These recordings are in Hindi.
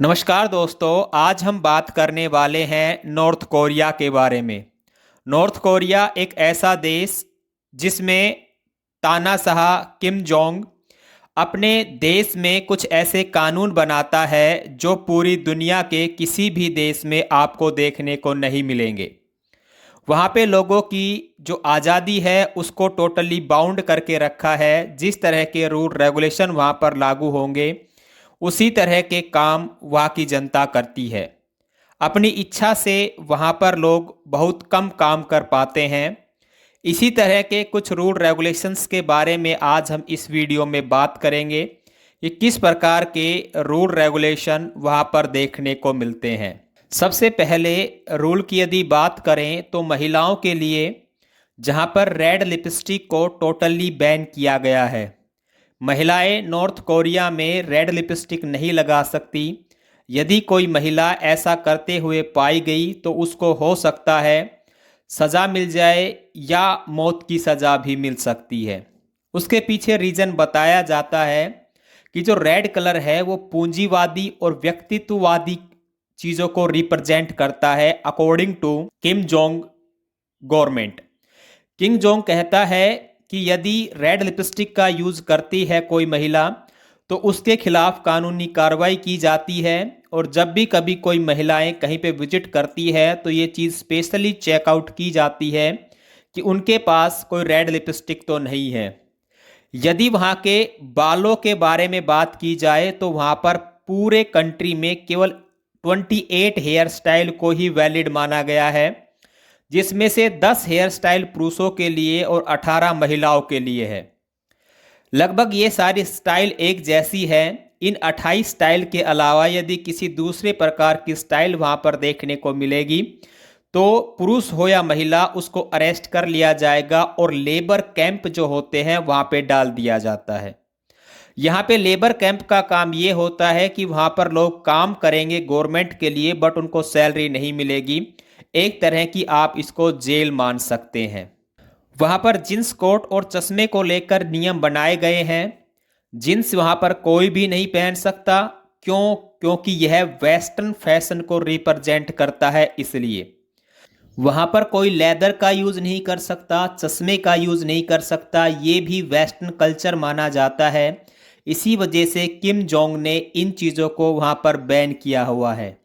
नमस्कार दोस्तों, आज हम बात करने वाले हैं नॉर्थ कोरिया के बारे में। नॉर्थ कोरिया एक ऐसा देश जिसमें तानाशाह किम जोंग अपने देश में कुछ ऐसे कानून बनाता है जो पूरी दुनिया के किसी भी देश में आपको देखने को नहीं मिलेंगे। वहाँ पे लोगों की जो आज़ादी है उसको टोटली बाउंड करके रखा है। जिस तरह के रूल रेगुलेशन वहाँ पर लागू होंगे उसी तरह के काम वहाँ की जनता करती है। अपनी इच्छा से वहाँ पर लोग बहुत कम काम कर पाते हैं। इसी तरह के कुछ रूल रेगुलेशंस के बारे में आज हम इस वीडियो में बात करेंगे कि किस प्रकार के रूल रेगुलेशन वहाँ पर देखने को मिलते हैं। सबसे पहले रूल की यदि बात करें तो महिलाओं के लिए जहाँ पर रेड लिपस्टिक को टोटली बैन किया गया है। महिलाएं नॉर्थ कोरिया में रेड लिपस्टिक नहीं लगा सकती। यदि कोई महिला ऐसा करते हुए पाई गई तो उसको हो सकता है सज़ा मिल जाए या मौत की सज़ा भी मिल सकती है। उसके पीछे रीज़न बताया जाता है कि जो रेड कलर है वो पूंजीवादी और व्यक्तित्ववादी चीज़ों को रिप्रेजेंट करता है according to Kim Jong government. Kim Jong कहता है कि यदि रेड लिपस्टिक का यूज़ करती है कोई महिला तो उसके खिलाफ कानूनी कार्रवाई की जाती है। और जब भी कभी कोई महिलाएं कहीं पे विजिट करती है तो ये चीज़ स्पेशली चेकआउट की जाती है कि उनके पास कोई रेड लिपस्टिक तो नहीं है। यदि वहाँ के बालों के बारे में बात की जाए तो वहाँ पर पूरे कंट्री में केवल 28 हेयर स्टाइल को ही वैलिड माना गया है, जिसमें से 10 हेयर स्टाइल पुरुषों के लिए और 18 महिलाओं के लिए है। लगभग ये सारी स्टाइल एक जैसी है। इन 28 स्टाइल के अलावा यदि किसी दूसरे प्रकार की स्टाइल वहाँ पर देखने को मिलेगी तो पुरुष हो या महिला उसको अरेस्ट कर लिया जाएगा और लेबर कैंप जो होते हैं वहाँ पे डाल दिया जाता है। यहाँ पे लेबर कैंप का काम ये होता है कि वहाँ पर लोग काम करेंगे गवर्नमेंट के लिए, बट उनको सैलरी नहीं मिलेगी। एक तरह की आप इसको जेल मान सकते हैं। वहाँ पर जींस कोट और चश्मे को लेकर नियम बनाए गए हैं। जींस वहाँ पर कोई भी नहीं पहन सकता। क्योंकि यह वेस्टर्न फैशन को रिप्रेजेंट करता है, इसलिए वहाँ पर कोई लेदर का यूज़ नहीं कर सकता, चश्मे का यूज़ नहीं कर सकता। ये भी वेस्टर्न कल्चर माना जाता है। इसी वजह से किम जोंग ने इन चीज़ों को वहाँ पर बैन किया हुआ है।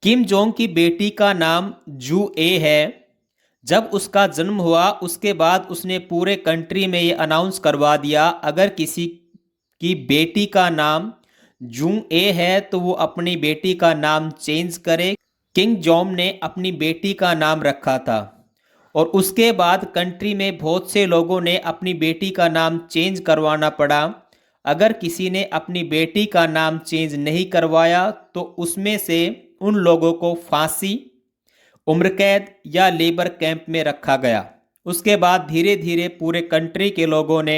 किम जोंग की बेटी का नाम जू ए है। जब उसका जन्म हुआ उसके बाद उसने पूरे कंट्री में ये अनाउंस करवा दिया अगर किसी की बेटी का नाम जूंग ए है तो वो अपनी बेटी का नाम चेंज करे। किंग जोम ने अपनी बेटी का नाम रखा था और उसके बाद कंट्री में बहुत से लोगों ने अपनी बेटी का नाम चेंज करवाना पड़ा। अगर किसी ने अपनी बेटी का नाम चेंज नहीं करवाया तो उसमें से उन लोगों को फांसी, उम्र कैद या लेबर कैंप में रखा गया। उसके बाद धीरे धीरे पूरे कंट्री के लोगों ने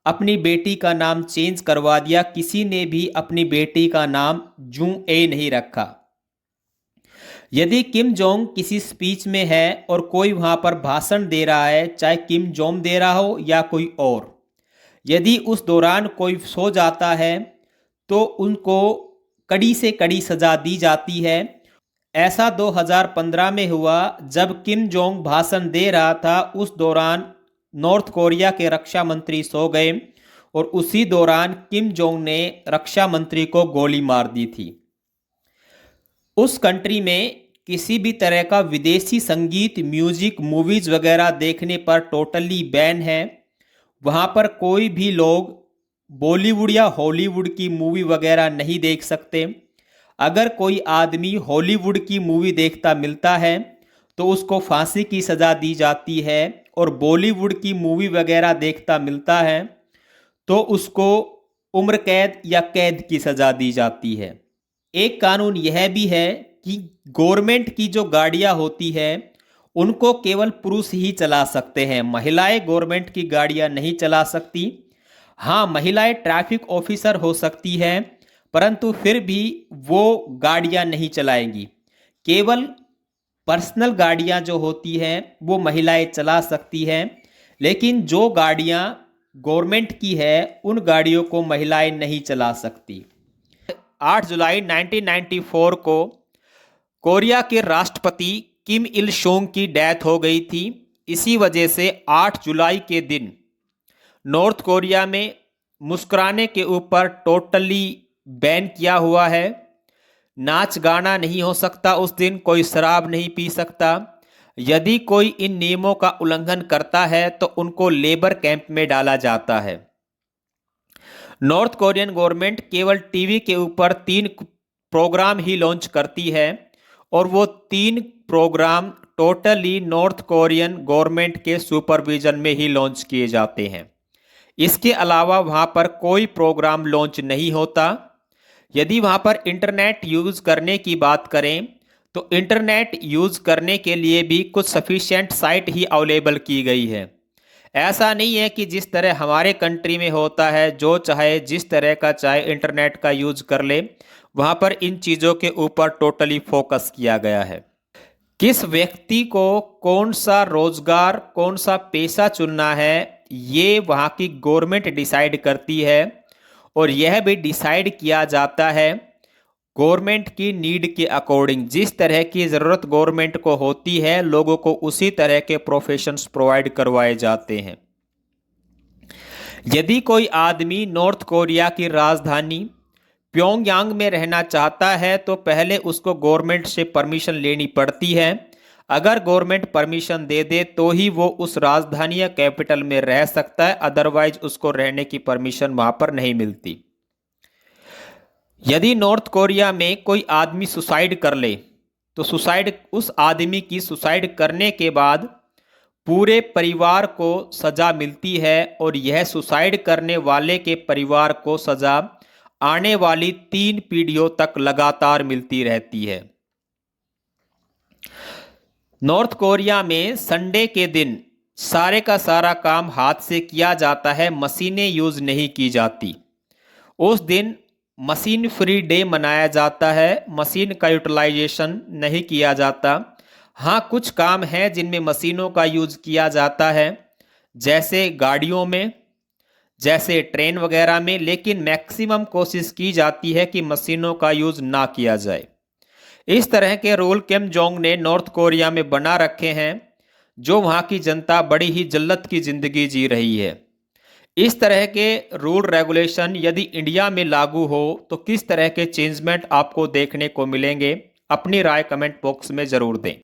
अपनी बेटी का नाम चेंज करवा दिया। किसी ने भी अपनी बेटी का नाम जूं ए नहीं रखा। यदि किम जोंग किसी स्पीच में है और कोई वहां पर भाषण दे रहा है, चाहे किम जोंग दे रहा हो या कोई और, यदि उस दौरान कोई सो जाता है तो उनको कड़ी से कड़ी सजा दी जाती है। ऐसा 2015 में हुआ जब किम जोंग भाषण दे रहा था। उस दौरान नॉर्थ कोरिया के रक्षा मंत्री सो गए और उसी दौरान किम जोंग ने रक्षा मंत्री को गोली मार दी थी। उस कंट्री में किसी भी तरह का विदेशी संगीत, म्यूजिक, मूवीज वगैरह देखने पर टोटली बैन है। वहाँ पर कोई भी लोग बॉलीवुड या हॉलीवुड की मूवी वगैरह नहीं देख सकते। अगर कोई आदमी हॉलीवुड की मूवी देखता मिलता है तो उसको फांसी की सज़ा दी जाती है और बॉलीवुड की मूवी वगैरह देखता मिलता है तो उसको उम्र कैद या कैद की सज़ा दी जाती है। एक कानून यह भी है कि गवर्नमेंट की जो गाड़ियां होती है उनको केवल पुरुष ही चला सकते हैं, महिलाएं गवर्नमेंट की गाड़ियां नहीं चला सकती। हाँ, महिलाएं ट्रैफिक ऑफिसर हो सकती हैं परंतु फिर भी वो गाड़ियां नहीं चलाएंगी। केवल पर्सनल गाड़ियां जो होती हैं वो महिलाएं चला सकती हैं, लेकिन जो गाड़ियां गवर्नमेंट की है उन गाड़ियों को महिलाएं नहीं चला सकती। 8 जुलाई 1994 को कोरिया के राष्ट्रपति किम इल सुंग की डेथ हो गई थी। इसी वजह से 8 जुलाई के दिन नॉर्थ कोरिया में मुस्कुराने के ऊपर टोटली बैन किया हुआ है। नाच गाना नहीं हो सकता उस दिन, कोई शराब नहीं पी सकता। यदि कोई इन नियमों का उल्लंघन करता है तो उनको लेबर कैंप में डाला जाता है। नॉर्थ कोरियन गवर्नमेंट केवल टीवी के ऊपर 3 प्रोग्राम ही लॉन्च करती है और वो 3 program totally North Korean government के सुपरविजन में ही लॉन्च किए जाते हैं। इसके अलावा वहाँ पर कोई प्रोग्राम लॉन्च नहीं होता। यदि वहाँ पर इंटरनेट यूज़ करने की बात करें तो इंटरनेट यूज़ करने के लिए भी कुछ सफिशिएंट साइट ही अवेलेबल की गई है। ऐसा नहीं है कि जिस तरह हमारे कंट्री में होता है, जो चाहे जिस तरह का चाहे इंटरनेट का यूज़ कर ले। वहाँ पर इन चीज़ों के ऊपर टोटली फोकस किया गया है। किस व्यक्ति को कौन सा रोजगार, कौन सा पेशा चुनना है, ये वहाँ की गवर्नमेंट डिसाइड करती है और यह भी डिसाइड किया जाता है गवर्नमेंट की नीड के अकॉर्डिंग। जिस तरह की ज़रूरत गवर्नमेंट को होती है, लोगों को उसी तरह के प्रोफेशंस प्रोवाइड करवाए जाते हैं। यदि कोई आदमी नॉर्थ कोरिया की राजधानी प्योंगयांग में रहना चाहता है तो पहले उसको गवर्नमेंट से परमिशन लेनी पड़ती है। अगर गवर्नमेंट परमिशन दे दे तो ही वो उस राजधानी या कैपिटल में रह सकता है, अदरवाइज उसको रहने की परमिशन वहां पर नहीं मिलती। यदि नॉर्थ कोरिया में कोई आदमी सुसाइड कर ले तो उस आदमी की सुसाइड करने के बाद पूरे परिवार को सजा मिलती है और यह सुसाइड करने वाले के परिवार को सजा आने वाली 3 पीढ़ियों तक लगातार मिलती रहती है। नॉर्थ कोरिया में संडे के दिन सारे का सारा काम हाथ से किया जाता है, मशीनें यूज नहीं की जाती। उस दिन मशीन फ्री डे मनाया जाता है, मशीन का यूटिलाइजेशन नहीं किया जाता। हाँ, कुछ काम हैं जिनमें मशीनों का यूज किया जाता है, जैसे गाड़ियों में, जैसे ट्रेन वगैरह में, लेकिन मैक्सिमम कोशिश की जाती है कि मशीनों का यूज ना किया जाए। इस तरह के रूल किम जोंग ने नॉर्थ कोरिया में बना रखे हैं, जो वहाँ की जनता बड़ी ही जिल्लत की ज़िंदगी जी रही है। इस तरह के रूल रेगुलेशन यदि इंडिया में लागू हो तो किस तरह के चेंजमेंट आपको देखने को मिलेंगे, अपनी राय कमेंट बॉक्स में ज़रूर दें।